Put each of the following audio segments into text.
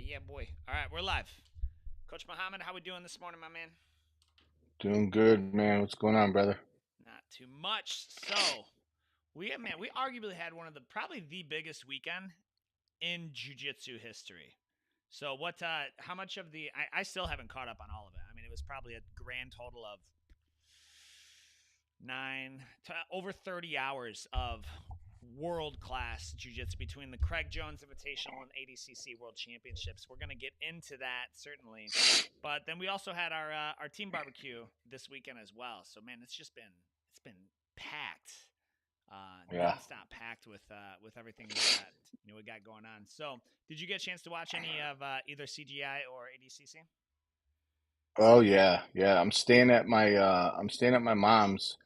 Yeah, boy. All right, we're live. Coach Muhammad, how we doing this morning, my man? Doing good, man. What's going on, brother? Not too much. So, we arguably had one of the probably the biggest weekend in jiu-jitsu history. So, how much of I still haven't caught up on all of it. I mean, it was probably a grand total of over 30 hours of world class jiu-jitsu between the Craig Jones Invitational and ADCC World Championships. We're going to get into that certainly, but then we also had our team barbecue this weekend as well. So man, it's been packed, Yeah. nonstop packed with everything we got going on. So did you get a chance to watch any of either CGI or ADCC? Oh yeah, yeah. I'm staying at my mom's,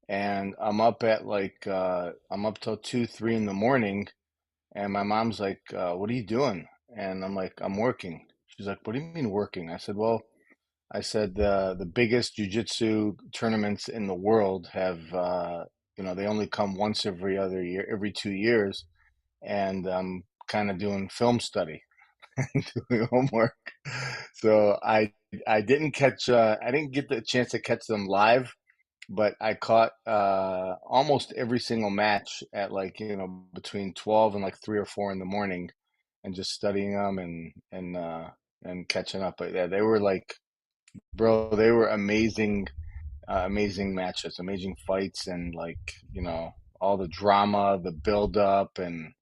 and I'm up till 2, 3 in the morning, and my mom's like, "What are you doing?" And I'm like, "I'm working." She's like, "What do you mean working?" I said, "Well, the biggest jujitsu tournaments in the world they only come once every other year, every 2 years, and I'm kind of doing film study." Doing homework. So I didn't get the chance to catch them live, but I caught almost every single match at between 12 and like 3 or 4 in the morning, and just studying them and catching up. But yeah, they were like, bro, they were amazing matches, amazing fights, and all the drama, the build up, and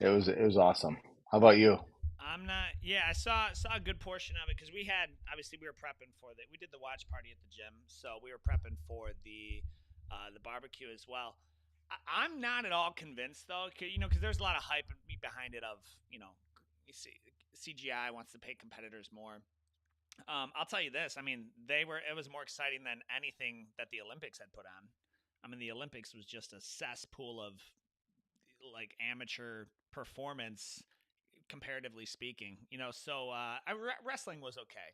it was awesome. How about you? I'm not. Yeah, I saw a good portion of it because we were prepping for that. We did the watch party at the gym, so we were prepping for the barbecue as well. I'm not at all convinced though, because there's a lot of hype behind it. Of you see, CGI wants to pay competitors more. I'll tell you this. I mean, it was more exciting than anything that the Olympics had put on. I mean, the Olympics was just a cesspool of like amateur performance comparatively speaking. So wrestling was okay,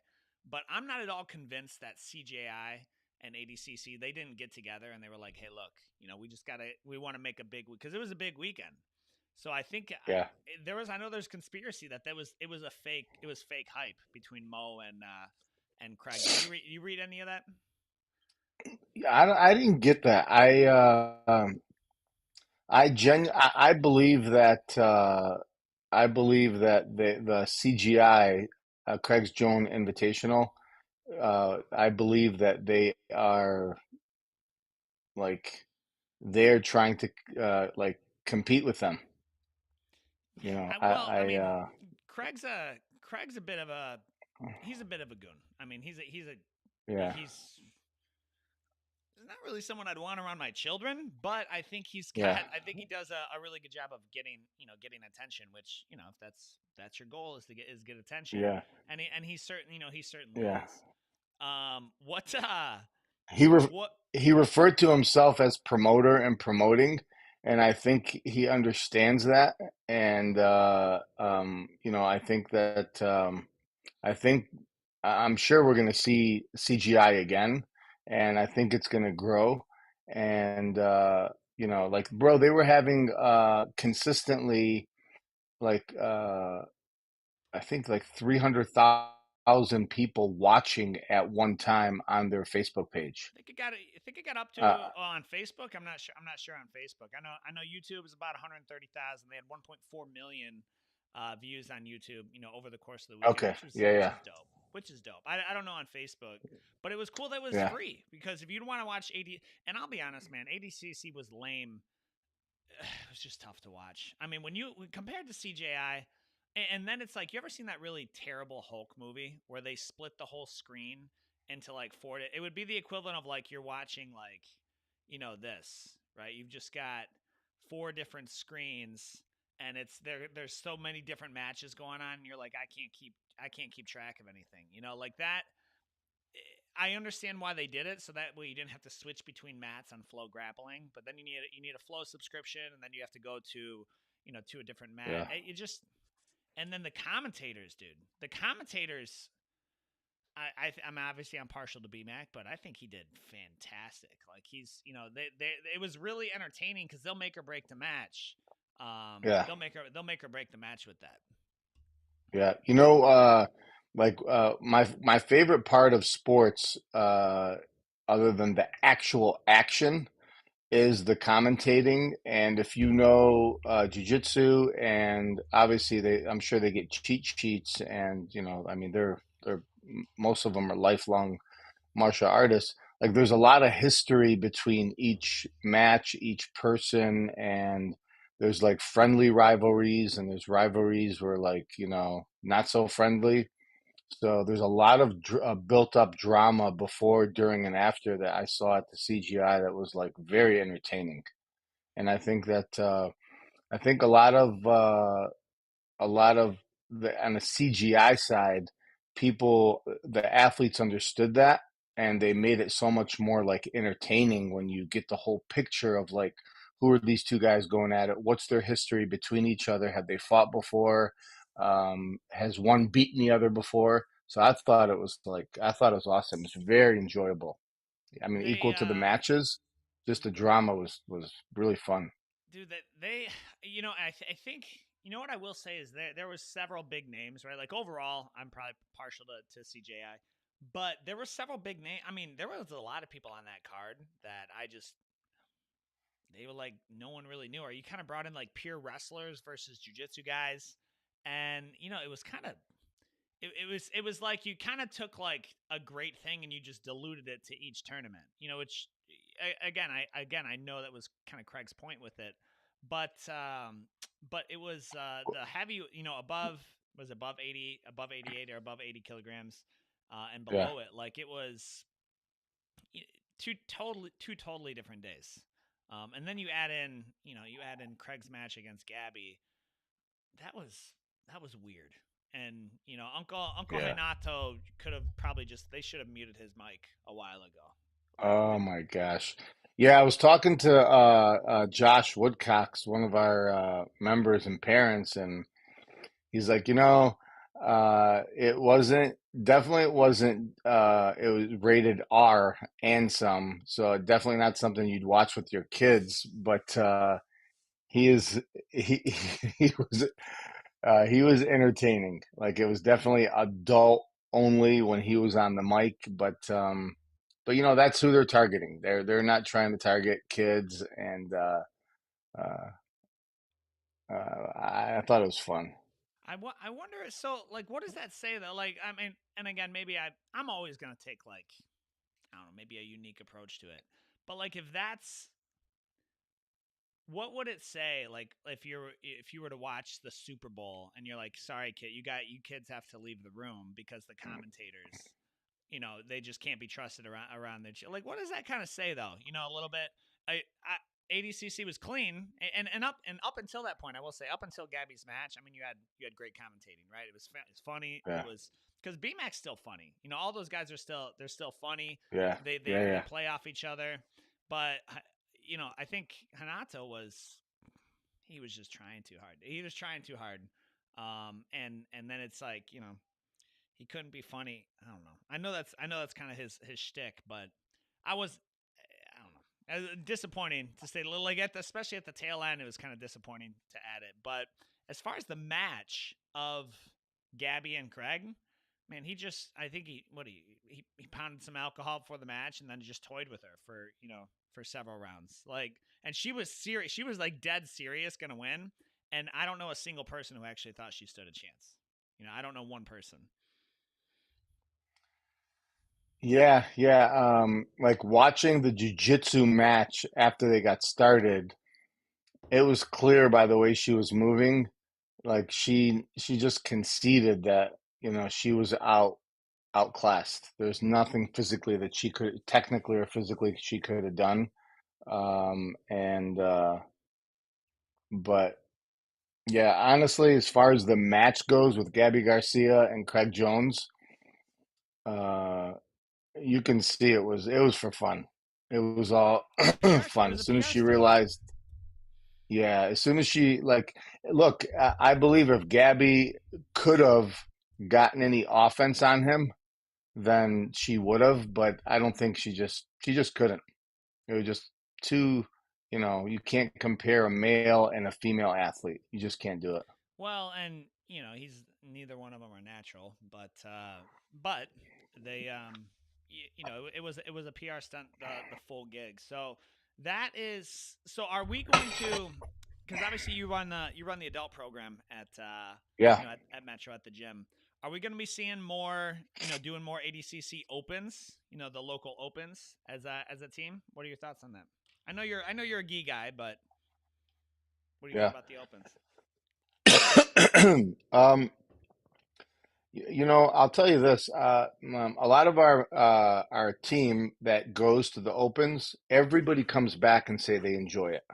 but I'm not at all convinced that CJI and ADCC they didn't get together and they were like, "Hey, look, we want to make a big because it was a big weekend." So I think Yeah. I know there's conspiracy it was fake hype between Mo and Craig. Did you read any of that? Yeah, I didn't get that. I believe that the CGI, Craig's Jones Invitational, I believe that they are like they're trying to compete with them. You Yeah. know, I I mean, Craig's a bit of a he's a bit of a goon. I mean, yeah, he's not really someone I'd want around my children, but yeah, I think he does a really good job of getting attention, which, if that's your goal is get attention. yeah, He certainly yeah. is. What, He re what, he referred to himself as promoter and promoting, and I think he understands that. And I think that I think I'm sure we're going to see CGI again, and I think it's going to grow. And like, bro, they were having consistently like I think like 300,000 people watching at one time on their Facebook page. I think it got up to Uh, on Facebook. I'm not sure on Facebook. I know YouTube is about 130,000. They had 1.4 million views on YouTube, over the course of the weekend, okay, yeah, which yeah, is dope. Which is dope. I don't know on Facebook, but it was cool that it was yeah. free because if you'd want to watch and I'll be honest, man, ADCC was lame. It was just tough to watch. I mean, compared to CJI, and then it's like, you ever seen that really terrible Hulk movie where they split the whole screen into like four? It would be the equivalent of like you're watching like, this, right? You've just got four different screens, and it's there. There's so many different matches going on, and you're like, I can't keep track of anything, like that. I understand why they did it, so that way you didn't have to switch between mats on Flow Grappling. But then you need a Flow subscription, and then you have to go to to a different mat. Yeah. You just and then the commentators, dude. The commentators. I'm obviously I'm partial to BMAC, but I think he did fantastic. Like they it was really entertaining because they'll make or break the match. Yeah. They'll make or break the match with that. Yeah. My favorite part of sports, other than the actual action, is the commentating. And if you know jiu-jitsu, and obviously I'm sure they get cheat sheets, and I mean, they're most of them are lifelong martial artists. Like there's a lot of history between each match, each person, and there's like friendly rivalries, and there's rivalries where, like, not so friendly. So there's a lot of built up drama before, during, and after that I saw at the CGI that was like very entertaining. And I think a lot of the on the CGI side, the athletes understood that, and they made it so much more like entertaining when you get the whole picture of like, who are these two guys going at it? What's their history between each other? Have they fought before? Has one beaten the other before? So I thought it was awesome. It's very enjoyable. I mean, They, equal to the matches, just the drama was really fun. dude, that they, I think, what I will say is there was several big names, right? Like overall, I'm probably partial to CJI, but there were several big names. I mean, there was a lot of people on that card that they were like no one really knew, or you kind of brought in like pure wrestlers versus jujitsu guys, and it was kind of it was like you kind of took like a great thing and you just diluted it to each tournament. Which again I know that was kind of Craig's point with it, but it was the heavy, above was above 80, above 88, or above 80 kilograms, and Yeah. below it, like it was two totally different days. And then you add in Craig's match against Gabby. That was that was weird. And Uncle Yeah. Hanato could have probably just they should have muted his mic a while ago. Like Oh my gosh. Yeah, I was talking to Josh Woodcocks, one of our members and parents, and he's like, it wasn't definitely it wasn't it was rated R and some, so definitely not something you'd watch with your kids, but he is he he was entertaining. Like it was definitely adult only when he was on the mic, but that's who they're targeting. They're not trying to target kids, and uh, I thought it was fun. I wonder, so like what does that say though? Like I mean, and again maybe I'm always gonna take like I don't know, maybe a unique approach to it. But like if that's what would it say, like if you were to watch the Super Bowl and you're like, sorry kid, you kids have to leave the room because the commentators, they just can't be trusted around the like. What does that kind of say though? A little bit. ADCC was clean, and up until that point, I will say, up until Gabby's match, I mean, you had great commentating, right? It's funny. It Yeah, was because BMAC's still funny. All those guys they're still funny. yeah, They they yeah, they yeah. play off each other, but I think Hanato he was just trying too hard. He was trying too hard. And then it's like, he couldn't be funny. I don't know. I know that's kind of his shtick, but I was I don't know. Disappointing to say, like especially at the tail end, it was kind of disappointing to add it. But as far as the match of Gabby and Craig, man, I think he pounded some alcohol before the match and then just toyed with her for several rounds. Like, and she was serious. She was like dead serious, gonna win. And I don't know a single person who actually thought she stood a chance. I don't know one person. Yeah, yeah. Like watching the jujitsu match after they got started, it was clear by the way she was moving. Like she just conceded that, she was outclassed. There's nothing physically that she could, technically or physically, she could have done. And But yeah, honestly, as far as the match goes with Gabby Garcia and Craig Jones, uh, you can see it was for fun. It was all It fun. was As a soon as PR she stunt. realized, yeah, as soon as she like, look, I believe if Gabby could have gotten any offense on him, then she would have. But I don't think she just couldn't. It was just too, you can't compare a male and a female athlete. You just can't do it. Well, and he's neither one of them are natural, but they it was a PR stunt, the full gig. So that is so. Are we going to? Because obviously you run the adult program Yeah, at Metro at the gym. Are we going to be seeing more, doing more ADCC opens, the local opens as a team? What are your thoughts on that? I know you're a gi guy, but what do you think yeah. about the opens? um, I'll tell you this. A lot of our team that goes to the opens, everybody comes back and say they enjoy it.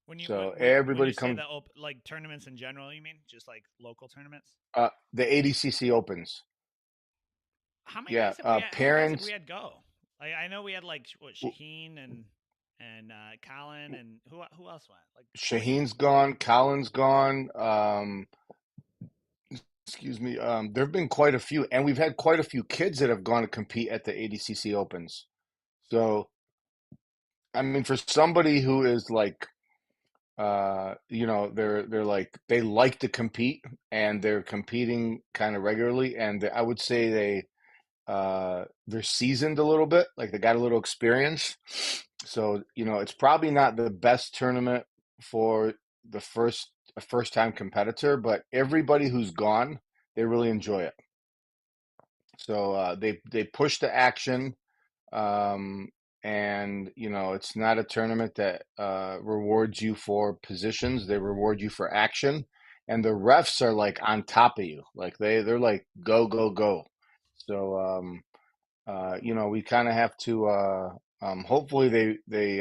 When you So when you everybody say comes. the like tournaments in general, you mean just like local tournaments? The ADCC opens. How many Yeah, guys have we had? How many guys have we parents. had go? Like I know we had like what Shaheen and Colin and who else went? Like 20. Shaheen's gone. Colin's gone. Excuse me. There have been quite a few, and we've had quite a few kids that have gone to compete at the ADCC opens. So, I mean, for somebody who is like, they're like they like to compete, and they're competing kind of regularly, and I would say they're seasoned a little bit, like they got a little experience. So, it's probably not the best tournament for the first time competitor, but everybody who's gone, they really enjoy it. So they push the action, um, and it's not a tournament that rewards you for positions. They reward you for action, and the refs are like on top of you, like they're like go go go. So we kind of have to. Hopefully, they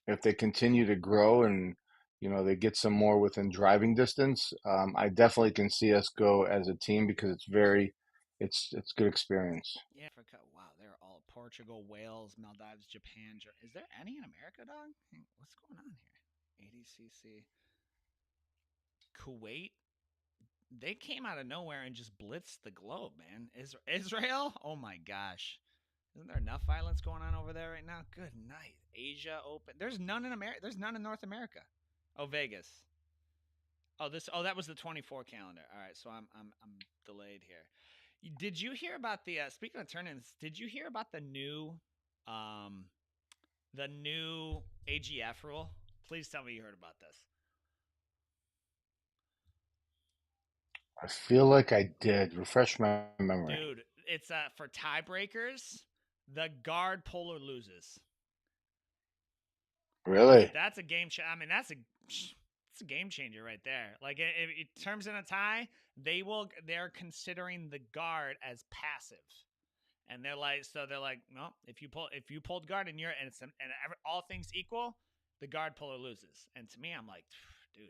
if they continue to grow and they get some more within driving distance. I definitely can see us go as a team because it's good experience. Yeah, Africa. Wow, they're all Portugal, Wales, Maldives, Japan. Is there any in America, dog? What's going on here? ADCC, Kuwait. They came out of nowhere and just blitzed the globe, man. Israel? Oh my gosh. Isn't there enough violence going on over there right now? Good night. Asia Open. There's none in America. There's none in North America. Oh, Vegas. That was the 24 calendar. All right, so I'm delayed here. Did you hear about the speaking of tournaments, did you hear about um the new AGF rule? Please tell me you heard about this. I feel like I did. Refresh my memory. Dude, it's for tiebreakers, the guard puller loses. Really? That's a game I mean, it's a game changer right there. Like in terms in a tie, they're considering the guard as passive. And they're like, no, if you pulled guard and all things equal, the guard puller loses. And to me, I'm like, dude,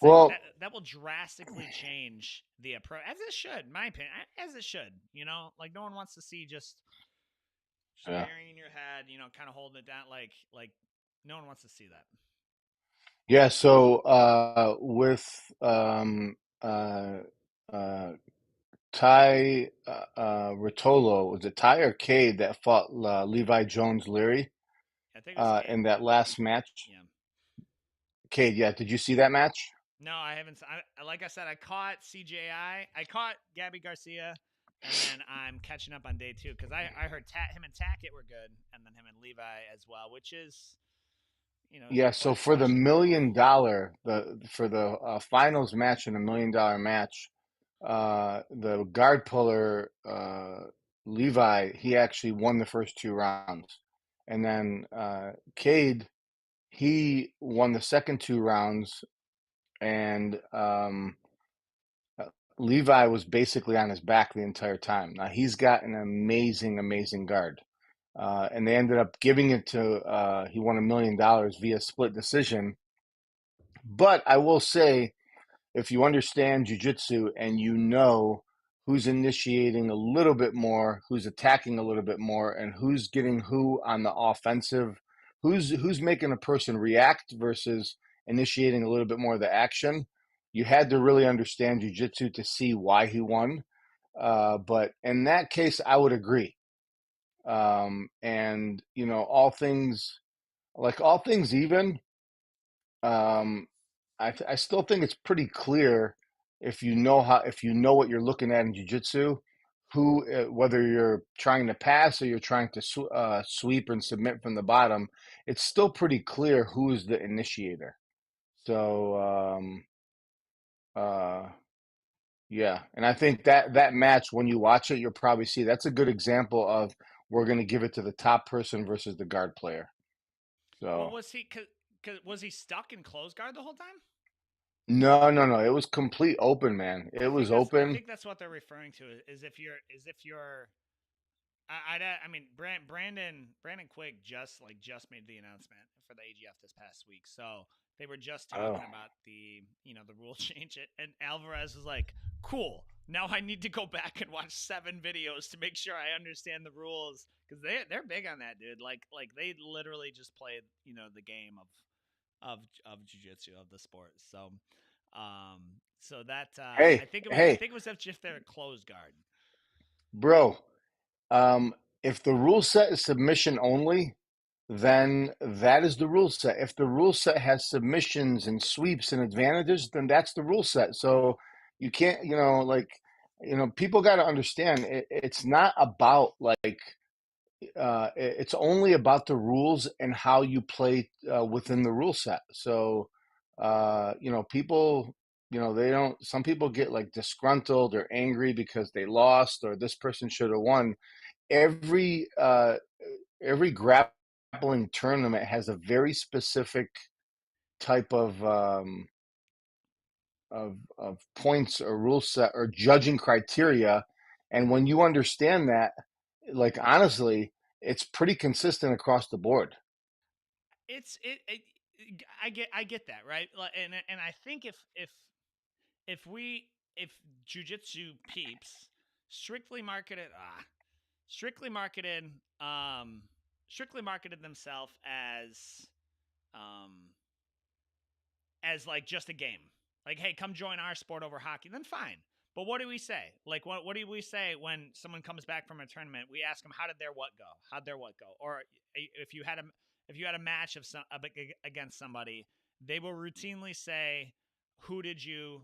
Well, that will drastically change the approach, as it should, in my opinion, as it should. Like no one wants to see just yeah. burying your head, kind of holding it down, like no one wants to see that. Yeah, so with uh, uh, Ty Rotolo, was it Ty or Cade that fought Levi Jones Leary I think it was Cade. in that last match? Yeah. Cade, yeah, did you see that match? No, I haven't. Like I said, I caught CJI. I caught Gabby Garcia, and then I'm catching up on day two because I heard him and Tackett were good, and then him and Levi as well, which is Yeah, so for the questionable. finals match and $1 million match, the guard puller Levi, he actually won the first 2 rounds, and then Cade, he won the second 2 rounds, and Levi was basically on his back the entire time. Now he's got an amazing, amazing guard. And they ended up giving it to he won $1 million via split decision. But I will say, if you understand jujitsu and you know who's initiating a little bit more, who's attacking a little bit more, and who's getting who on the offensive, who's making a person react versus initiating a little bit more of the action, you had to really understand jujitsu to see why he won. But in that case, I would agree. And all things even, um, I still think it's pretty clear if you know what you're looking at in jiu-jitsu, who whether you're trying to pass or you're trying to sweep and submit from the bottom, it's still pretty clear who is the initiator. So uh, yeah, and I think that match when you watch it, you'll probably see that's a good example of we're going to give it to the top person versus the guard player. Well, So. was he? Cause was he stuck in close guard the whole time? No, no, no. It was complete open, man. It was I open. think that's what they're referring to. Is if you're I mean, Brandon Quigg just made the announcement for the AGF this past week, so they were just Oh, talking about the rule change, and Alvarez was like, "Cool, now I need to go back and watch 7 videos to make sure I understand the rules because they're big on that, dude. Like they literally just played the game of jujitsu of the sport. So that hey, I hey, think it was if they're closed guard. bro. Um, if the rule set is submission only, then that is the rule set. If the rule set has submissions and sweeps and advantages, then that's the rule set. So you can't, people got to understand it's not about like it's only about the rules and how you play within the rule set. So, people, they don't, some people get like disgruntled or angry because they lost or this person should have won. Every, uh, every grappling tournament has a very specific type of points or rule set or judging criteria. And when you understand that, like honestly, it's pretty consistent across the board. It's it I get that, right? And I think if we if jujitsu peeps strictly marketed strictly marketed um strictly marketed themselves um as like just a game. Like, hey, come join our sport over hockey, then fine. But what do we say? Like, what do we say when someone comes back from a tournament? We ask them, how did their what go? How'd their what go? Or if you had a match of some against somebody, they will routinely say, who did you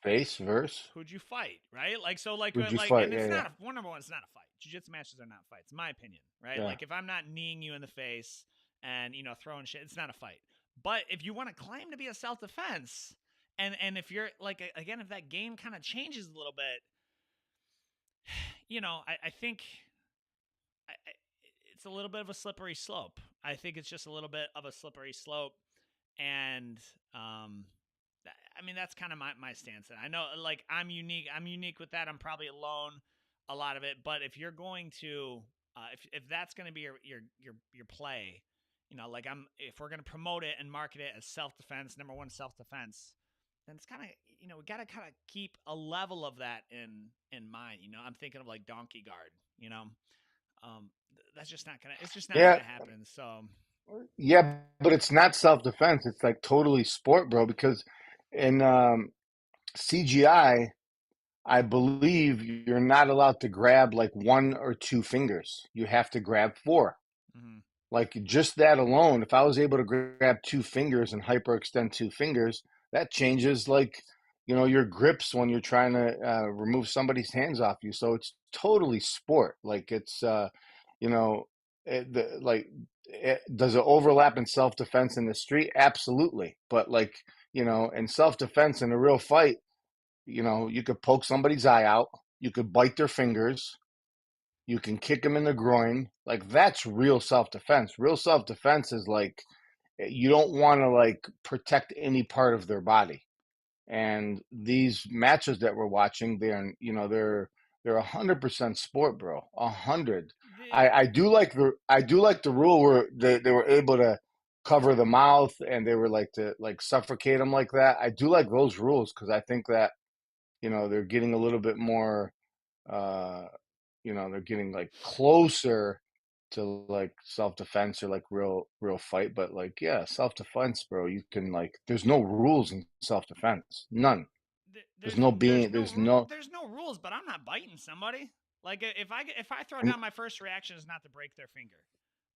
Face, verse. who'd you fight? Right? Like so, Who'd you and fight? Yeah, it's yeah, not number one. It's not a fight. Jiu-jitsu matches are not fights, in my opinion. Right? yeah. Like if I'm not kneeing you in the face and throwing shit, it's not a fight. But if you want to claim to be a self-defense, and if you're like again, if that game kind of changes a little bit, I think it's a little bit of a slippery slope. I think it's just a little bit of a slippery slope, and I mean that's kind of my stance. And I know like I'm unique. I'm unique with that. I'm probably alone a lot of it. But if you're going to, if that's going to be your play, like if we're going to promote it and market it as self defense, number one self defense, then it's kind of we got to kind of keep a level of that in mind. I'm thinking of like donkey guard. Um, that's just not gonna. It's just not Yeah, gonna happen. So yeah, but it's not self-defense. It's like totally sport, bro, because in CGI, I believe you're not allowed to grab like one or two fingers. You have to grab four. mm-hmm. Like just that alone, if I was able to grab two fingers and hyperextend two fingers, that changes like, your grips when you're trying to remove somebody's hands off you. So it's totally sport. Like it's, you know, does it overlap in self-defense in the street? Absolutely. But like, in self-defense in a real fight, you could poke somebody's eye out, you could bite their fingers, you can kick them in the groin. Like that's real self-defense. Real self-defense is like you don't want to like protect any part of their body. And these matches that we're watching, they're 100% sport, bro. 100. the I do like the rule where they were able to cover the mouth and they were like to like suffocate them like that. I do like those rules because I think that they're getting a little bit more uh they're getting like closer to like self-defense or like real fight, but like yeah, self-defense, bro, you can like there's no rules in self-defense, none. there's no being there's no there's no rules, but I'm not biting somebody. Like if I throw and down, my first reaction is not to break their finger.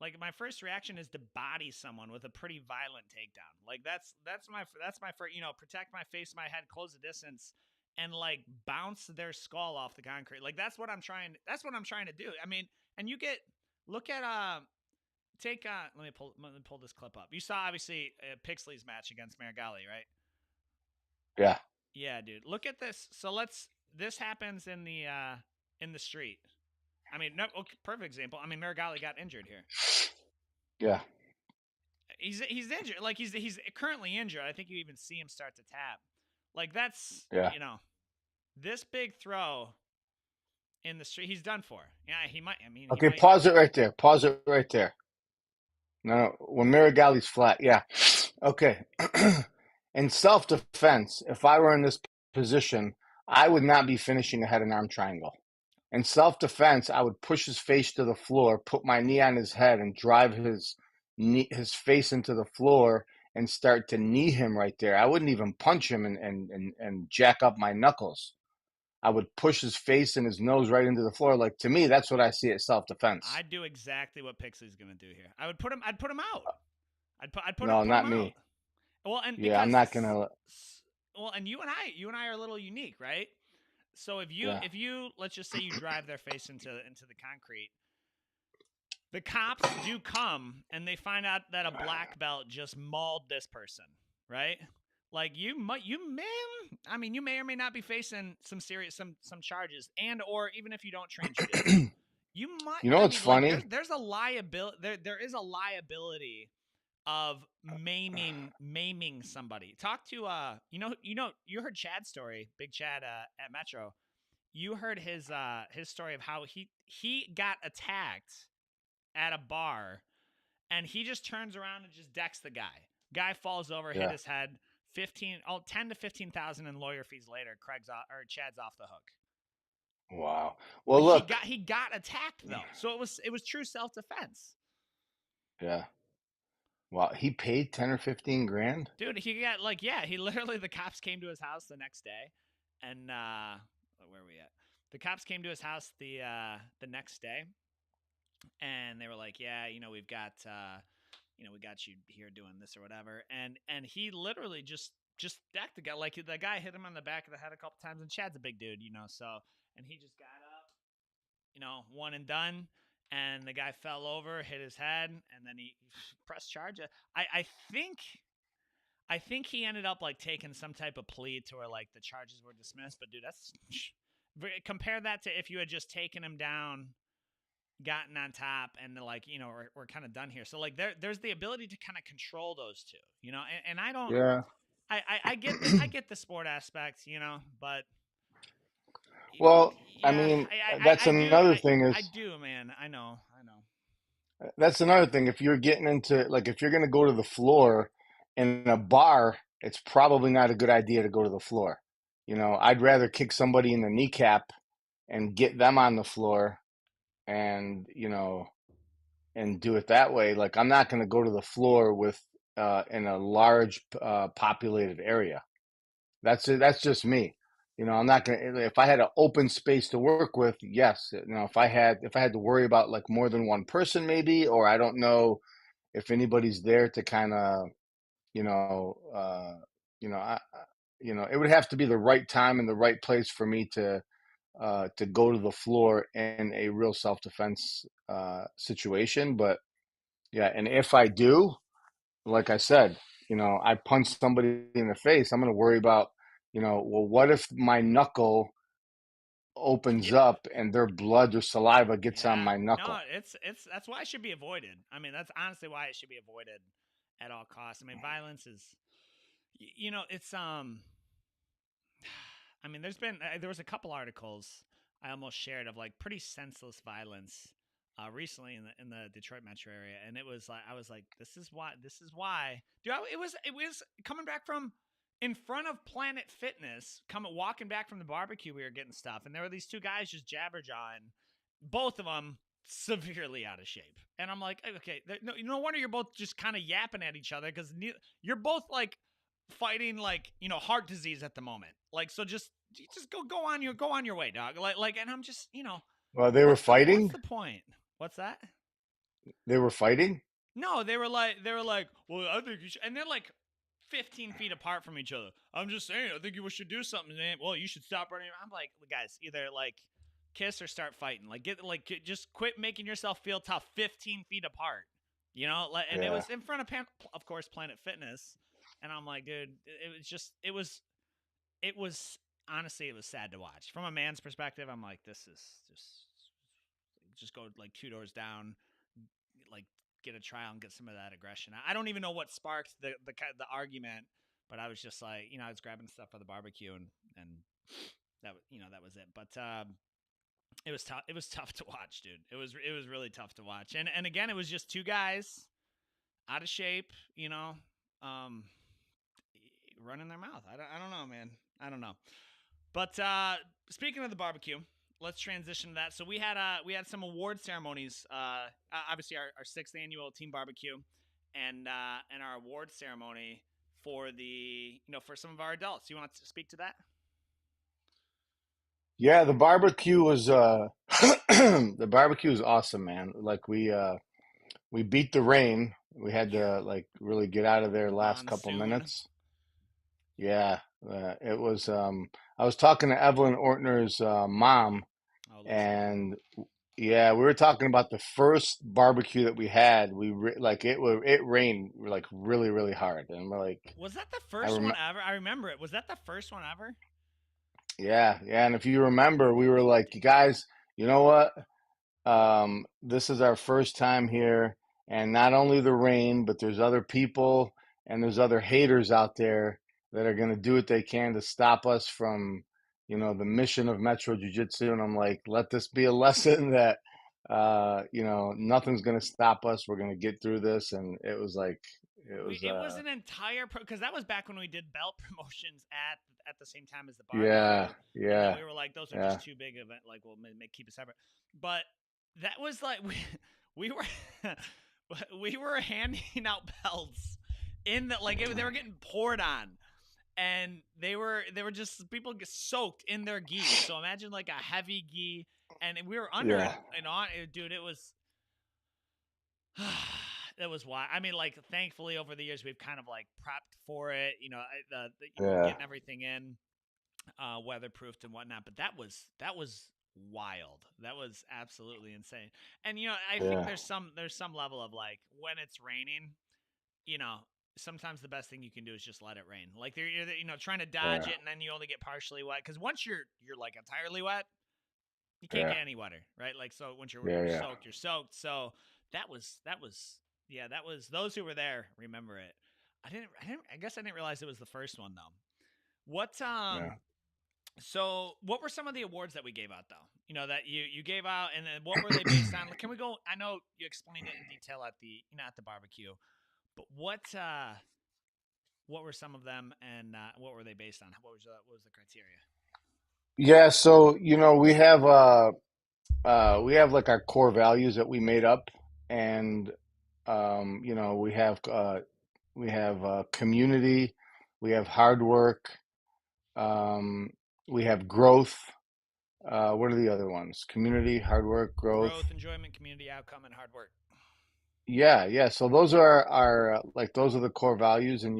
Like my first reaction is to body someone with a pretty violent takedown. Like that's my first, protect my face, my head, close the distance, and like bounce their skull off the concrete. Like That's what I'm trying to do. I mean, and you get look at take let me pull this clip up. You saw obviously Pixley's match against Marigali, right? Yeah, Yeah, dude. Look at this. So this happens in the street. I mean, no, okay, perfect example. I mean, Marigali got injured here. yeah, He's injured. Like he's currently injured. I think you even see him start to tap. Like that's yeah. this big throw in the street. He's done for. Yeah, he might. I mean, he Okay, might. pause it right there. Pause it right there. No, no, when Marigali's flat, yeah. Okay. In self-defense, if I were in this position, I would not be finishing a head and arm triangle. In self-defense, I would push his face to the floor, put my knee on his head, and drive his face into the floor and start to knee him right there. I wouldn't even punch him and jack up my knuckles. I would push his face and his nose right into the floor. Like to me, that's what I see as self-defense. I'd do exactly what Pixley's gonna do here. I would put him. I'd put him out. No, Put him not out. me. Well, and Yeah, I'm not gonna. and you and I are a little unique, right? So Yeah, if you let's just say you drive their face into the concrete, the cops do come and they find out that a black belt just mauled this person, right? Like you may or may not be facing some serious some charges, and or even if you don't train jiu-jitsu, you might. you know I what's mean, like funny? there's a liability. There is a liability of maiming somebody. Talk to you heard Chad's story, Big Chad at Metro. You heard his story of how he got attacked at a bar and he just turns around and just decks the guy. Guy falls over, hit Yeah. his head. 10 to 15,000 in lawyer fees later. Chad's off the hook. Wow. But Well, look. he got attacked though, so it was true self defense. Yeah. Wow. He paid 10 or 15 grand. Dude, he got like he literally the cops came to his house the next day, and where are we at? The cops came to his house the next day, and they were like, yeah, we got you here doing this or whatever, and he literally just decked the guy. Like the guy hit him on the back of the head a couple times, and Chad's a big dude, so and he just got up, one and done. And the guy fell over, hit his head, and then he pressed charge. I think I think he ended up like taking some type of plea to where like the charges were dismissed. But dude, that's compare that to if you had just taken him down, gotten on top, and like we're kind of done here. So like there's the ability to kind of control those two, and I don't. Yeah. I get the sport aspect, but Well, I yeah, mean, that's another thing I is do, man. I know. that's another thing. If you're getting into like if you're going to go to the floor in a bar, it's probably not a good idea to go to the floor. I'd rather kick somebody in the kneecap and get them on the floor and, and do it that way. Like I'm not going to go to the floor with in a large populated area. That's it. That's just me. I'm not gonna. If I had an open space to work with, yes. If I had to worry about like more than one person, maybe, or I don't know if anybody's there to kind of, you know, it would have to be the right time and the right place for me to go to the floor in a real self-defense situation. But yeah, and if I do, like I said, I punch somebody in the face, I'm going to worry about, well, what if my knuckle opens Yeah. up and their blood or saliva gets on Yeah, my no, knuckle? it's that's why it should be avoided. I mean, that's honestly why it should be avoided at all costs. I mean, violence is, it's I mean, there was a couple articles I almost shared of like pretty senseless violence recently in the Detroit metro area, and it was like I was like, this is why, dude. It was coming back from in front of Planet Fitness, walking back from the barbecue, we were getting stuff, and there were these two guys just jabber jawing, both of them severely out of shape, and I'm like, okay, no wonder you're both just kind of yapping at each other because you're both like fighting like heart disease at the moment, like so just go on your way, dog. Like, and I'm just Well, they were what's fighting. the point? What's that? They were fighting? No, they were like, well, I think you should, and they're like 15 feet apart from each other. I'm just saying, I think you should do something, man. Well, you should stop running. I'm like, guys, either like kiss or start fighting. Like just quit making yourself feel tough. 15 feet apart, you know. And it Yeah. was in front of, of course, Planet Fitness, and I'm like, dude, it was honestly, it was sad to watch from a man's perspective. I'm like, this is just go like two doors down, like get a trial and get some of that aggression. I don't even know what sparked the argument, but I was just like, I was grabbing stuff for the barbecue, and that that was it. But it was tough. It was tough to watch, dude. It was really tough to watch. And again, it was just two guys out of shape, um, running their mouth. I don't know, man. I don't know. But speaking of the barbecue, let's transition to that. So we had some award ceremonies. Obviously our sixth annual team barbecue, and our award ceremony for for some of our adults. You want to speak to that? Yeah, the barbecue was the barbecue was awesome, man. Like we beat the rain. We had Yeah, to like really get out of there the last couple monsoon. minutes. Yeah, it was I was talking to Evelyn Ortner's mom, Oh, Lisa. and yeah, we were talking about the first barbecue that we had. Like it rained like really really hard, and we're like Was that the I first one remember. ever? I remember it. Was that the first one ever? Yeah, yeah, and if you remember, we That were was like, you ridiculous. guys, you know what? This is our first time here, and not only the rain, but there's other people and there's other haters out there that are going to do what they can to stop us from, the mission of Metro Jiu-Jitsu. And I'm like, let this be a lesson that, nothing's going to stop us. We're going to get through this. And it was like, it was, It was an entire because that was back when we did belt promotions at the same time as the yeah, barbecue, and then yeah, we were like, those are yeah, just too big of it. Like, we'll keep it separate. But that was like we were we were handing out belts in the they were getting poured on, and they were just people get soaked in their gi. So imagine like a heavy gi, and we were under yeah, and on it, dude. It was that was why. I mean, like, thankfully over the years we've kind of like prepped for it. yeah, Getting everything in, weatherproofed and whatnot. But that was wild. That was absolutely insane. And I think yeah, there's some level of like when it's raining, you know. Sometimes the best thing you can do is just let it rain. Like you're trying to dodge yeah, it, and then you only get partially wet. Because once you're like entirely wet, you can't yeah, get any wetter, right? Like so once you're yeah, you're yeah, soaked, you're soaked. So that was yeah, that was those who were there remember it. I guess I didn't realize it was the first one though. What yeah. so what were some of the awards that we gave out though? That you gave out, and then what were they based on? Can we go? I know you explained it in detail at the at the barbecue, but what were some of them, and what were they based on? What was the criteria? Yeah, so we have like our core values that we made up, and we have community, we have hard work, um, we have growth. What are the other ones? Community, hard work, growth. Growth, enjoyment, community outcome, and hard work. Yeah, yeah. So those are our like those are the core values, and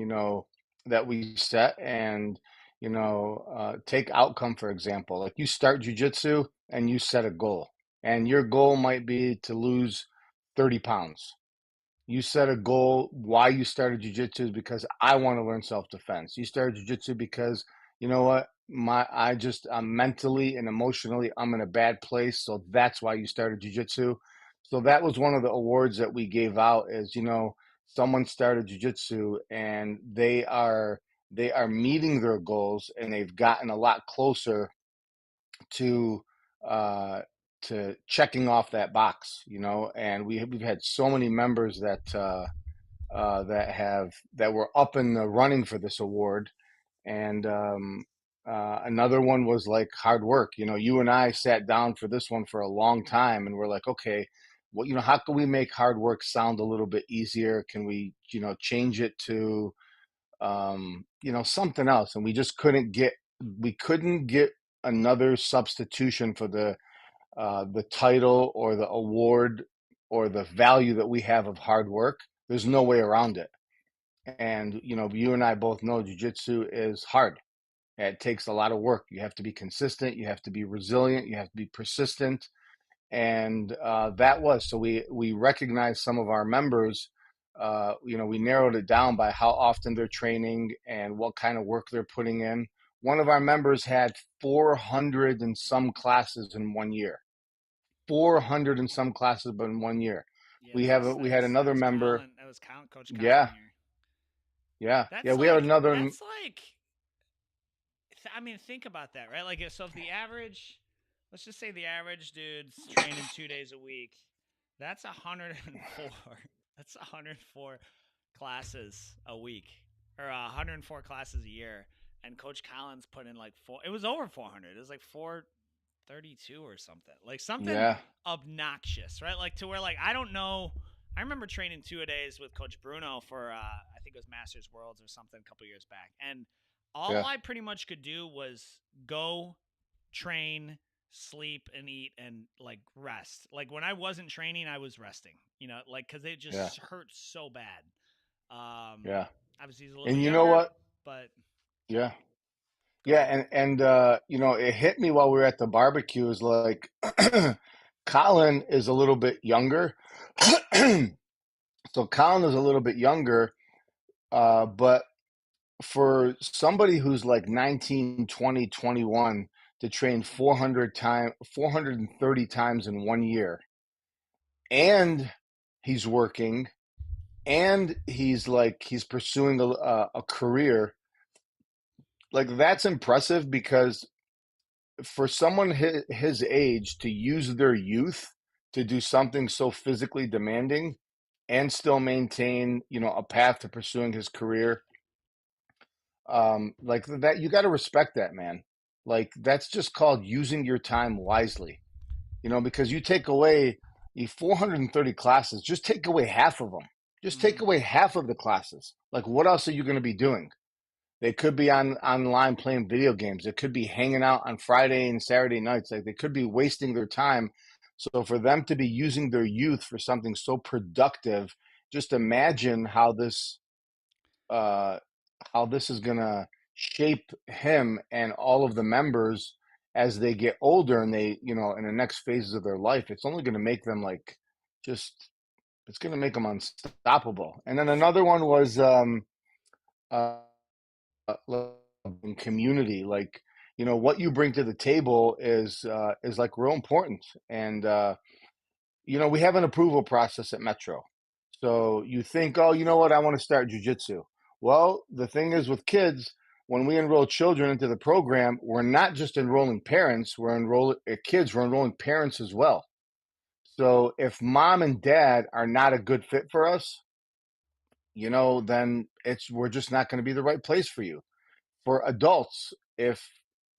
that we set, and take outcome for example. Like you start jujitsu and you set a goal, and your goal might be to lose 30 pounds. You set a goal why you started jujitsu is because I want to learn self-defense. You started jujitsu because you know what? I'm mentally and emotionally I'm in a bad place, so that's why you started jujitsu. So that was one of the awards that we gave out is, someone started jujitsu and they are meeting their goals and they've gotten a lot closer to uh checking off that box, and we've had so many members that were up in the running for this award. And another one was like hard work. You and I sat down for this one for a long time, and we're like, okay, how can we make hard work sound a little bit easier? Can we, change it to, something else? And we couldn't get another substitution for the title or the award or the value that we have of hard work. There's no way around it. And you and I both know jiu-jitsu is hard. It takes a lot of work. You have to be consistent. You have to be resilient. You have to be persistent. And that was so we recognized some of our members. We narrowed it down by how often they're training and what kind of work they're putting in. One of our members had 400 and some classes in 1 year. 400 and some classes, but in 1 year. Yeah, We had that another was member. Colin. That was Coach Colin Yeah, here. yeah. We have another. That's like. I mean, think about that, right? Like, so if the average, let's just say the average dude's training 2 days a week, that's 104. That's 104 classes a week, or 104 classes a year. And Coach Collins put in like four. It was over 400. It was like 432 or something. Like something Yeah, obnoxious, right? Like to where like I don't know. I remember training 2 days with Coach Bruno for I think it was Masters Worlds or something a couple years back, and all yeah, I pretty much could do was go train, sleep, and eat, and like rest. Like when I wasn't training, I was resting. Like because it yeah, just hurt so bad. Um, yeah. Obviously he's a little And you know younger, what? but Yeah. go Yeah, ahead. and it hit me while we were at the barbecue is like Colin is a little bit younger. So Colin is a little bit younger, but for somebody who's like 19, 20, 21 to train 430 times in 1 year, and he's working, and he's pursuing a career, like that's impressive because for someone his age to use their youth to do something so physically demanding and still maintain, a path to pursuing his career, like that, you got to respect that, man. Like that's just called using your time wisely, because you take away the 430 classes, just take away half of them. Just take Mm-hmm. away half of the classes. Like what else are you going to be doing? They could be online playing video games. They could be hanging out on Friday and Saturday nights. Like they could be wasting their time. So for them to be using their youth for something so productive, just imagine uh, how this is gonna shape him and all of the members as they get older and they, in the next phases of their life. It's only gonna make them like just. It's gonna make them unstoppable. And then another one was uh, in community, like what you bring to the table is like real important. And we have an approval process at Metro. So you think, oh, you know what, I want to start jujitsu. Well, the thing is with kids, when we enroll children into the program, we're not just enrolling parents, we're enrolling kids, we're enrolling parents as well. So if mom and dad are not a good fit for us, then we're just not going to be the right place for you. For adults, if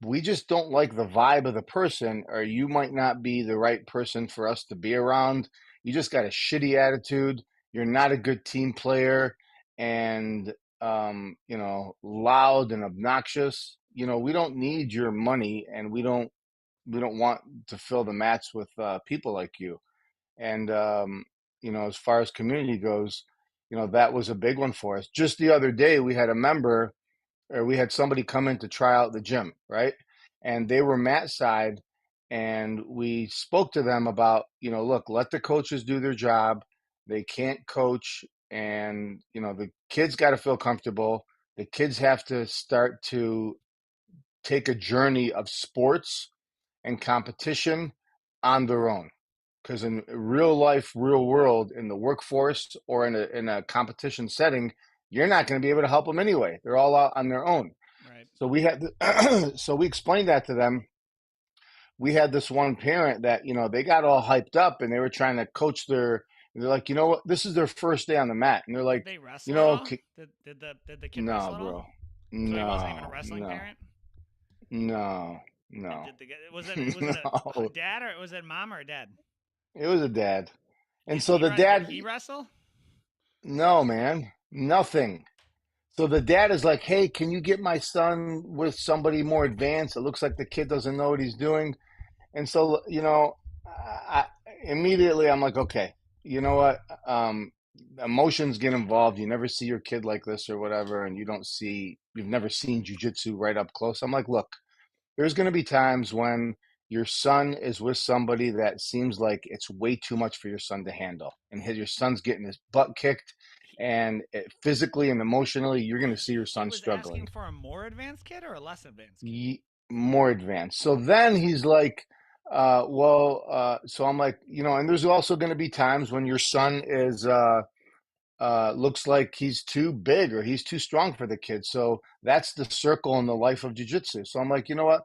we just don't like the vibe of the person, or you might not be the right person for us to be around, you just got a shitty attitude, you're not a good team player, and loud and obnoxious. We don't need your money, and we don't want to fill the mats with people like you. And as far as community goes, that was a big one for us. Just the other day, we had a member, or we had somebody come in to try out the gym, right? And they were mat side, and we spoke to them about, look, let the coaches do their job. They can't coach, and the kids got to feel comfortable. The kids have to start to take a journey of sports and competition on their own. Because in real life, real world, in the workforce or in a competition setting, you're not going to be able to help them anyway. They're all out on their own. Right. So so we explained that to them. We had this one parent that, they got all hyped up and they were trying to coach they're like, you know what, this is their first day on the mat. And they're Did like, they wrestle at all? okay, Did the kid no, wrestle at all? bro. So he wasn't even a No, wrestling no, parent. no, And no, was it a no. dad, or was it mom or dad? It was a dad. And Did so he the did dad, he wrestle? no, man, nothing. So the dad is like, hey, can you get my son with somebody more advanced? It looks like the kid doesn't know what he's doing. And so, I, immediately I'm like, okay. you know what? Emotions get involved. You never see your kid like this or whatever, and you've never seen jujitsu right up close. I'm like, look, there's going to be times when your son is with somebody that seems like it's way too much for your son to handle, and your son's getting his butt kicked, He, and physically and emotionally, you're going to see your he son was struggling. asking for a more advanced kid or a less advanced kid. Ye More advanced. So then he's like, so I'm like, and there's also going to be times when your son is looks like he's too big or he's too strong for the kid. So that's the circle in the life of jiu-jitsu. So I'm like, you know what?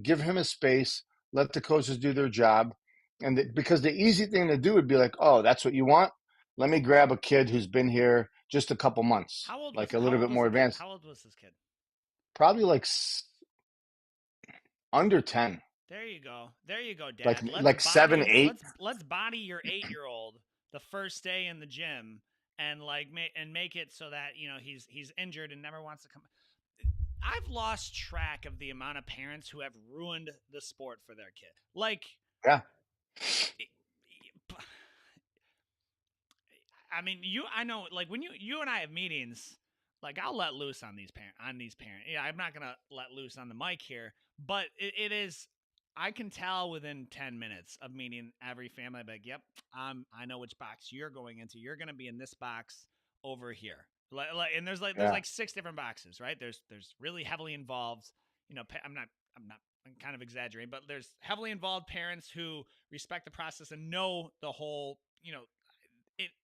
Give him his space. Let the coaches do their job. And because the easy thing to do would be like, oh, that's what you want? Let me grab a kid who's been here just a couple months, like a little bit more advanced, How old was this kid? probably like under 10, There you go. There you go, like Dad. like 7, 8. Let's body your 8-year-old the first day in the gym and make it so that he's injured and never wants to come. I've lost track of the amount of parents who have ruined the sport for their kid. Like, Yeah, I mean, I know, like when you and I have meetings, like I'll let loose on these parents. Yeah, I'm not gonna let loose on the mic here, but it is. I can tell within 10 minutes of meeting every family. I'm like, yep, I know which box you're going into. You're gonna be in this box over here. And there's yeah, like 6 different boxes, right? There's really heavily involved. I'm kind of exaggerating, but there's heavily involved parents who respect the process and know the whole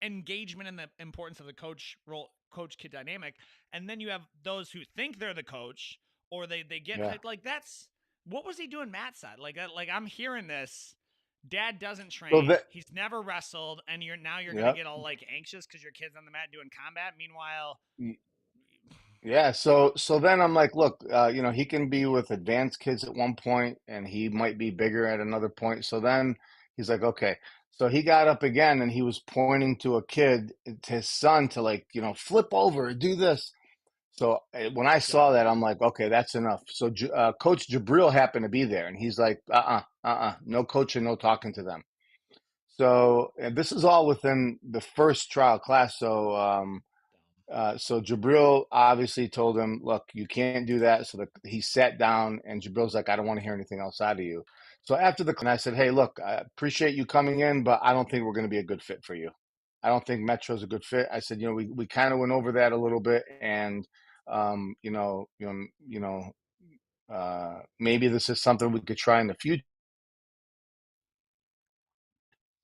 engagement and the importance of the coach kid dynamic. And then you have those who think they're the coach or they get yeah. hyped. Like, that's what was he doing Matt's side, like I'm hearing this. Dad doesn't So train, that, he's never wrestled, and you're gonna yeah. get all like anxious because your kid's on the mat doing combat. Meanwhile, Yeah, so then I'm like, look, he can be with advanced kids at one point, and he might be bigger at another point. So then he's like, okay. So he got up again, and he was pointing to a kid, to his son, to like, flip over, do this. So when I saw go. that, I'm like, okay, that's enough. So Coach Jabril happened to be there, and he's like, no coaching, no talking to them. So and this is all within the first trial class. So Jabril obviously told him, "Look, you can't do that." So he sat down, and Jabril's like, "I don't want to hear anything else out of you." So after the, and I said, "Hey, look, I appreciate you coming in, but I don't think we're going to be a good fit for you. I don't think Metro's a good fit." I said, we kind of went over that a little bit, and um, you know, you know, you know, maybe this is something we could try in the future.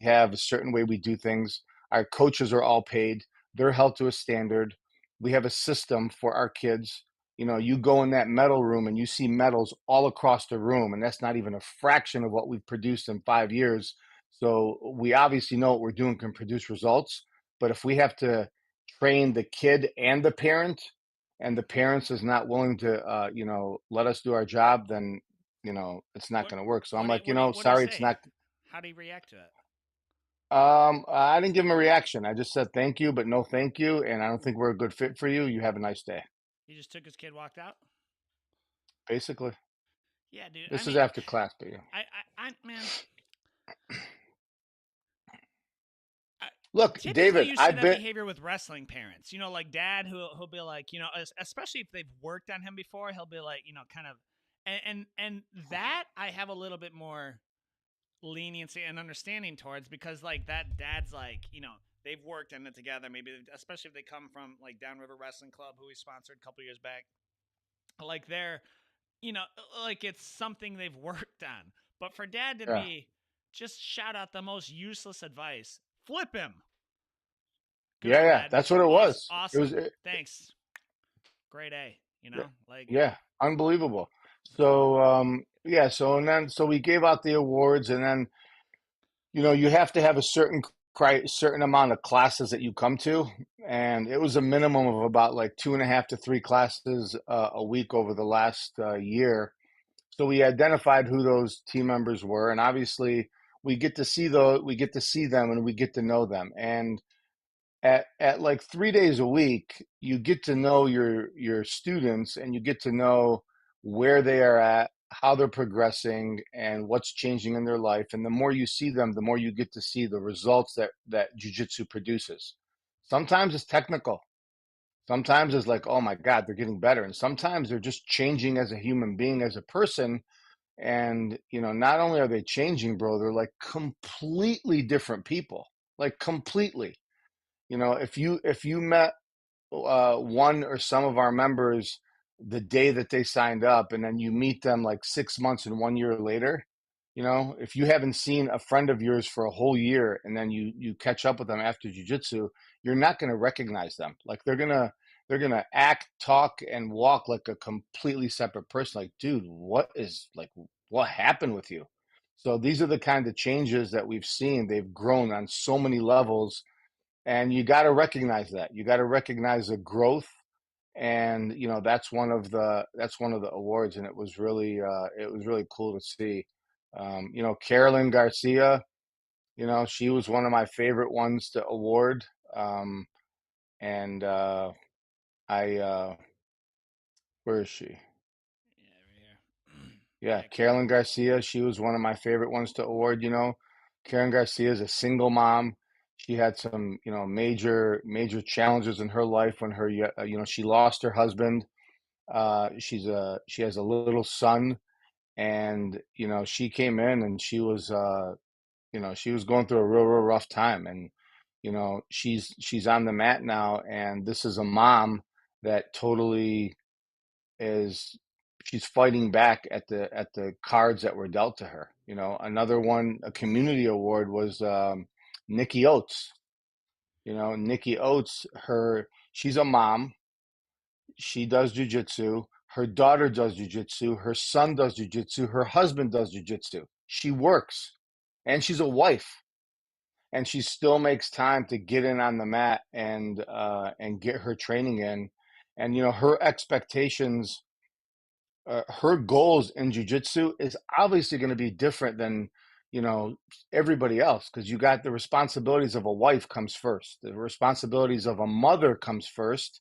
Have a certain way we do things. Our coaches are all paid. They're held to a standard. We have a system for our kids. You go in that medal room and you see medals all across the room, and that's not even a fraction of what we've produced in 5 years. So we obviously know what we're doing can produce results. But if we have to train the kid and the parents is not willing to, let us do our job, then it's not What going to work. So I'm like, what do you sorry, it's say? not. How do you react to it? I didn't give him a reaction. I just said thank you, but no thank you, and I don't think we're a good fit for you. You have a nice day. He just took his kid, walked out. Basically, Yeah, dude. I this is mean, after class, but yeah. man. I, Look, Typically, David, you see I've that been. behavior with wrestling parents. Like dad, who'll be like, especially if they've worked on him before, he'll be like, kind of, and that I have a little bit more leniency and understanding towards, because like that dad's like, they've worked in it together. Maybe especially if they come from like Downriver Wrestling Club, who we sponsored a couple years back. Like they're, like it's something they've worked on. But for dad to Yeah, be just shout out the most useless advice, flip him. Good yeah, one, yeah. Dad. That's what it was. It was, Awesome. Thanks. Grade A. yeah, Like yeah, unbelievable. So, yeah. So we gave out the awards, and then you have to have a certain amount of classes that you come to, and it was a minimum of about like 2.5 to 3 classes a week over the last year. So we identified who those team members were, and obviously we get to see them, and we get to know them. And at like 3 days a week, you get to know your students, and you get to know where they are at, how they're progressing and what's changing in their life. And the more you see them, the more you get to see the results that jiu-jitsu produces. Sometimes it's technical. Sometimes it's like, oh my God, they're getting better. And sometimes they're just changing as a human being, as a person. And, not only are they changing, bro, they're like completely different people, like completely. If you met one or some of our members the day that they signed up, and then you meet them like 6 months and 1 year later, if you haven't seen a friend of yours for a whole year and then you catch up with them after jujitsu, you're not going to recognize them. Like they're gonna act, talk, and walk like a completely separate person. Like, dude, what happened with you? So these are the kind of changes that we've seen. They've grown on so many levels, and you got to recognize that. You got to recognize the growth, and that's one of the awards, and it was really cool to see. Carolyn Garcia, she was one of my favorite ones to award. And I Where is she? Yeah, right here. Yeah, Yeah, Carolyn Garcia, she was one of my favorite ones to award. Karen Garcia is a single mom. She had some, major, major challenges in her life when she lost her husband. She has a little son, and, she came in and she was going through a real, real rough time. And, she's on the mat now, and this is a mom that totally is she's fighting back at the cards that were dealt to her. Another one, a community award, was Nikki Oates. Nikki Oates, she's a mom. She does jujitsu. Her daughter does jujitsu. Her son does jujitsu. Her husband does jujitsu. She works, and she's a wife, and she still makes time to get in on the mat and get her training in. And her expectations, her goals in jujitsu is obviously going to be different than you know everybody else, because you got the responsibilities of a wife comes first, the responsibilities of a mother comes first,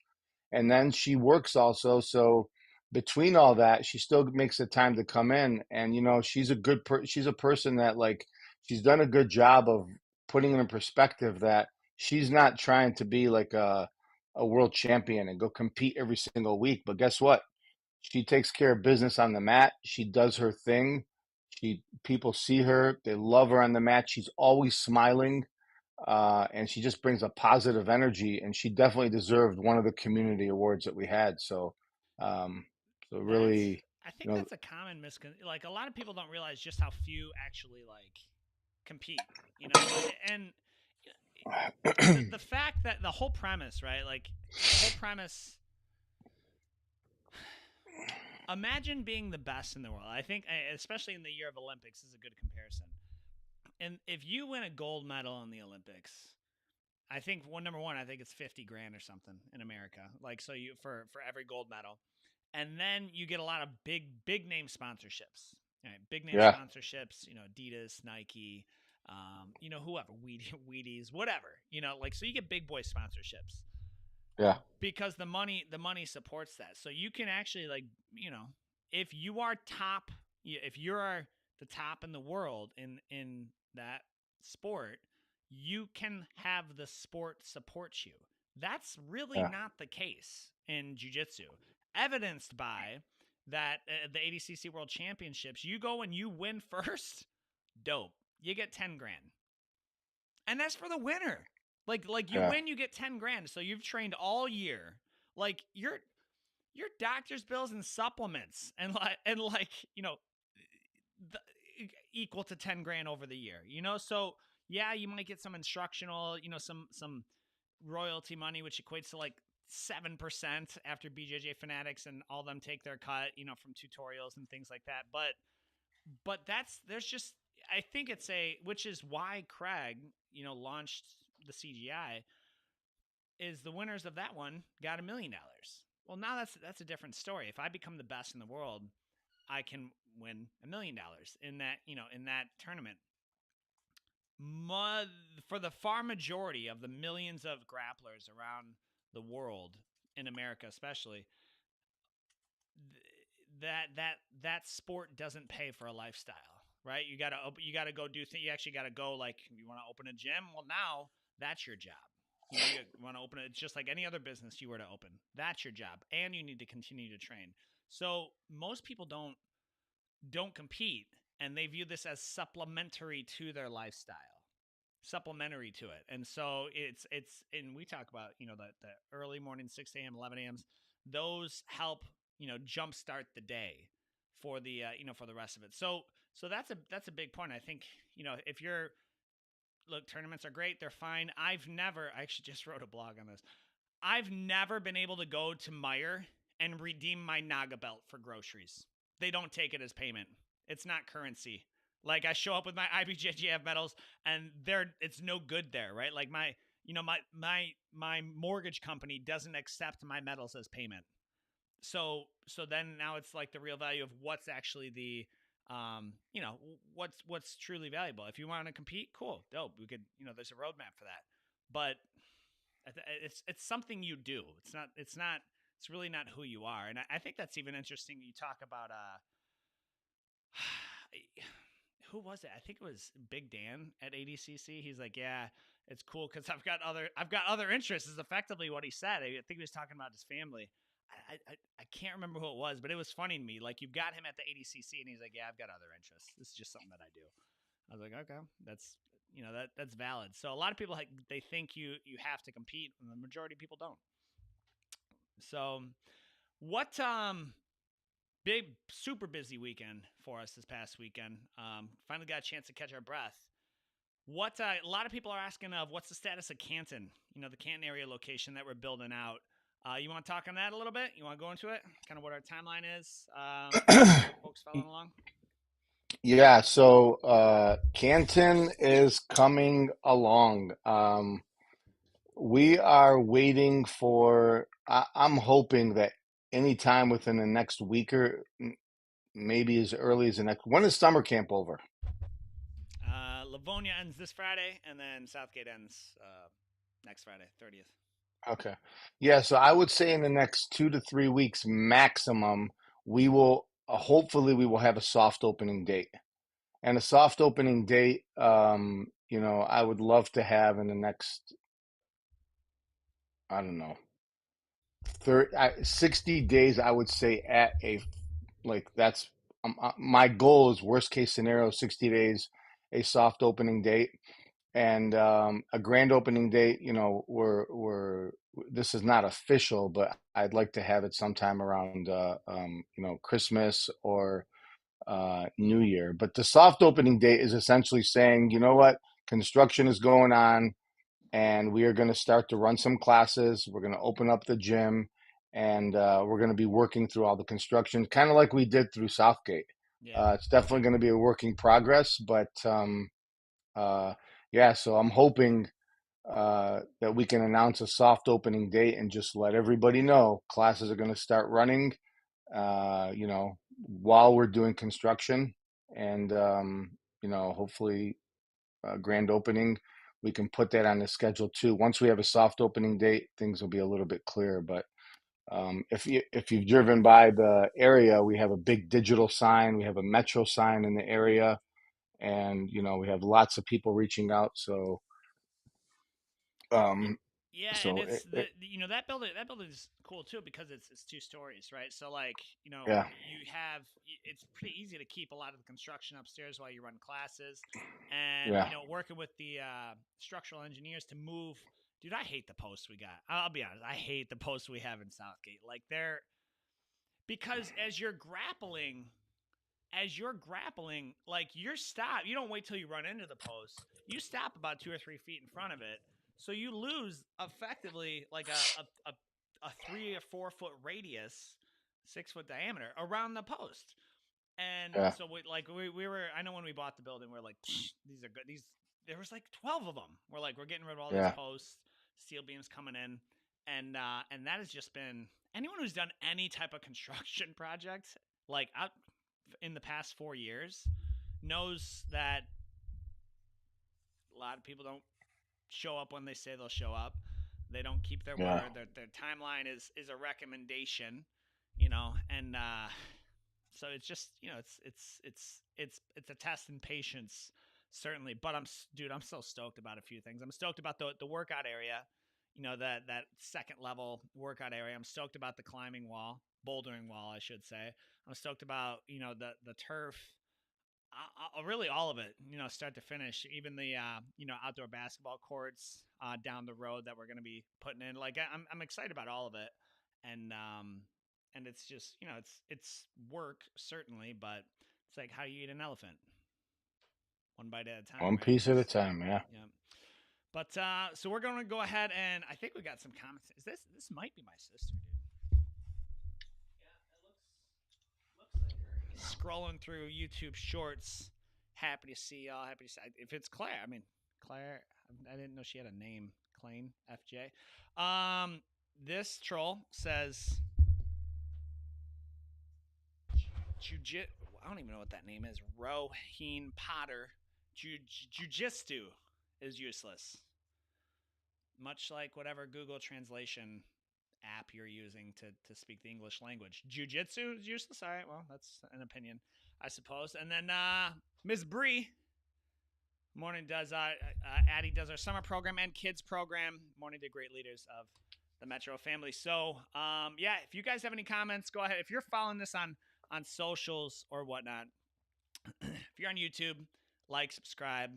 and then she works also. So between all that, she still makes the time to come in, and she's a person that, like, she's done a good job of putting in perspective that she's not trying to be like a world champion and go compete every single week. But guess what? She takes care of business on the mat. She does her thing. People see her, they love her on the mat. She's always smiling, and she just brings a positive energy. And she definitely deserved one of the community awards that we had. Um, so that's. really, I you think know, that's a common misconception. Like a lot of people don't realize just how few actually like compete. And the fact that the whole premise, right? Like the whole premise. Imagine being the best in the world. I think, especially in the year of Olympics, is a good comparison. And if you win a gold medal in the Olympics, I think number one, I think it's 50 grand or something in America. Like so, you for every gold medal, and then you get a lot of big name sponsorships. Right, big name yeah, sponsorships. Adidas, Nike, whoever, Wheaties, whatever. Like so you get big boy sponsorships yeah, because the money supports that. So you can actually if you are top, if you're the top in the world in that sport, you can have the sport support you. That's really yeah, not the case in jiu-jitsu, evidenced by that the ADCC World Championships, you go and you win first, dope. You get 10 grand. And that's for the winner. Like you yeah, win, you get 10 grand. So you've trained all year. Like your doctor's bills and supplements and the, equal to 10 grand over the year. So yeah, you might get some instructional, some royalty money, which equates to like 7% after BJJ Fanatics and all them take their cut, from tutorials and things like that. But there's just, I think it's which is why Craig, launched the CGI, is the winners of that one got $1 million. Well, now that's a different story. If I become the best in the world, I can win $1 million in that tournament. For the far majority of the millions of grapplers around the world, in America especially, that sport doesn't pay for a lifestyle, right? You gotta go do things. You actually gotta go, like, you want to open a gym. Well, now that's your job. You want to open it. It's just like any other business you were to open. That's your job, and you need to continue to train. So most people don't compete, and they view this as supplementary to their lifestyle, supplementary to it. And so it's and we talk about, the early morning 6 a.m., 11 a.m.s. Those help, jumpstart the day for the for the rest of it. So that's a big point. I think, if you're look, tournaments are great, they're fine. I actually just wrote a blog on this. I've never been able to go to Meijer and redeem my Naga belt for groceries. They don't take it as payment. It's not currency. Like, I show up with my IBJJF medals, and it's no good there, right? Like, my mortgage company doesn't accept my medals as payment. So then now it's like the real value of what's actually the what's truly valuable. If you want to compete, cool, dope. We could, there's a roadmap for that. But it's something you do. It's really not who you are. And I think that's even interesting. You talk about who was it? I think it was Big Dan at ADCC. He's like, yeah, it's cool because I've got other interests. Is effectively what he said. I think he was talking about his family. I can't remember who it was, but it was funny to me. Like, you've got him at the ADCC, and he's like, yeah, I've got other interests. This is just something that I do. I was like, okay, that's valid. So a lot of people, they think you have to compete, and the majority of people don't. So what big, super busy weekend for us this past weekend. Finally got a chance to catch our breath. What a lot of people are asking of what's the status of Canton? The Canton area location that we're building out. You want to talk on that a little bit? You want to go into it? Kind of what our timeline is for folks following along? Yeah, so Canton is coming along. We are waiting for, I'm hoping that anytime within the next week or maybe as early as the next, when is summer camp over? Livonia ends this Friday, and then Southgate ends next Friday, 30th. Okay. Yeah, so I would say in the next 2 to 3 weeks maximum, hopefully we will have a soft opening date. And a soft opening date, I would love to have in the next, I don't know, 60 days, I would say at that's my goal is worst case scenario, 60 days, a soft opening date. And a grand opening date, this is not official, but I'd like to have it sometime around, Christmas or New Year. But the soft opening date is essentially saying, you know what, construction is going on, and we are going to start to run some classes. We're going to open up the gym, and we're going to be working through all the construction, kind of like we did through Southgate. Yeah. It's definitely going to be a working progress, but uh, yeah, so I'm hoping that we can announce a soft opening date and just let everybody know classes are going to start running, while we're doing construction, and hopefully grand opening. We can put that on the schedule too. Once we have a soft opening date, things will be a little bit clearer. But if you've driven by the area, we have a big digital sign. We have a metro sign in the area, and we have lots of people reaching out. So Yeah, um, yeah, and so it's that building is cool too because it's 2 stories, right? So, like, yeah, it's pretty easy to keep a lot of the construction upstairs while you run classes, and yeah, working with the structural engineers to move. Dude, I hate the posts we got. I'll be honest, I hate the posts we have in Southgate. Like, they're because as you're grappling, like, you don't wait till you run into the post. You stop about 2 or 3 feet in front of it. So you lose effectively like a 3 or 4 foot radius, 6 foot diameter around the post. And yeah, so we were, I know when we bought the building, we are like, these are good. There was like 12 of them. We're like, we're getting rid of all these yeah, posts, steel beams coming in. And that has just been, anyone who's done any type of construction project, like, out in the past 4 years, knows that a lot of people don't show up when they say they'll show up. They don't keep their yeah, word. Their timeline is a recommendation, and So it's just, it's a test in patience, certainly. But I'm so stoked about a few things. I'm stoked about the workout area, that second level workout area. I'm stoked about the climbing wall, bouldering wall, I should say. I'm stoked about the turf. Really all of it, start to finish, even the outdoor basketball courts down the road that we're going to be putting in. Like I'm excited about all of it, and it's just it's work certainly, but it's like how you eat an elephant, one bite at a time, One right? piece at a time. Yeah. Yeah. But so we're going to go ahead, and I think we got some comments. Is this might be my sister, dude? Yeah, it looks like her. Scrolling through YouTube Shorts. Happy to see y'all. Happy to see. If it's Claire, I mean Claire. I didn't know she had a name. Klein FJ. This troll says Jiu-Jitsu. I don't even know what that name is. Roheen Potter. Jiu-Jitsu is useless. Much like whatever Google translation app you're using to speak the English language. Jiu-Jitsu is useless. All right, well, that's an opinion, I suppose. And then Ms. Bree. Morning does Addie does our summer program and kids program. Morning to great leaders of the Metro family. So yeah, if you guys have any comments, go ahead. If you're following this on socials or whatnot, if you're on YouTube, like, subscribe,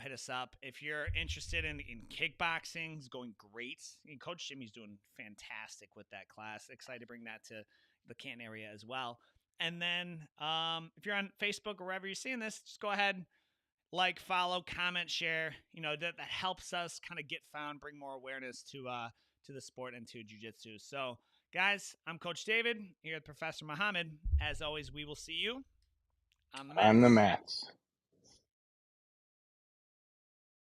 hit us up. If you're interested in kickboxing, it's going great. Coach Jimmy's doing fantastic with that class. Excited to bring that to the Canton area as well. And then if you're on Facebook or wherever you're seeing this, just go ahead, like, follow, comment, share. That helps us kind of get found, bring more awareness to the sport and to jiu-jitsu. So, guys, I'm Coach David here with Professor Muhammad. As always, we will see you on the On the mats. mats.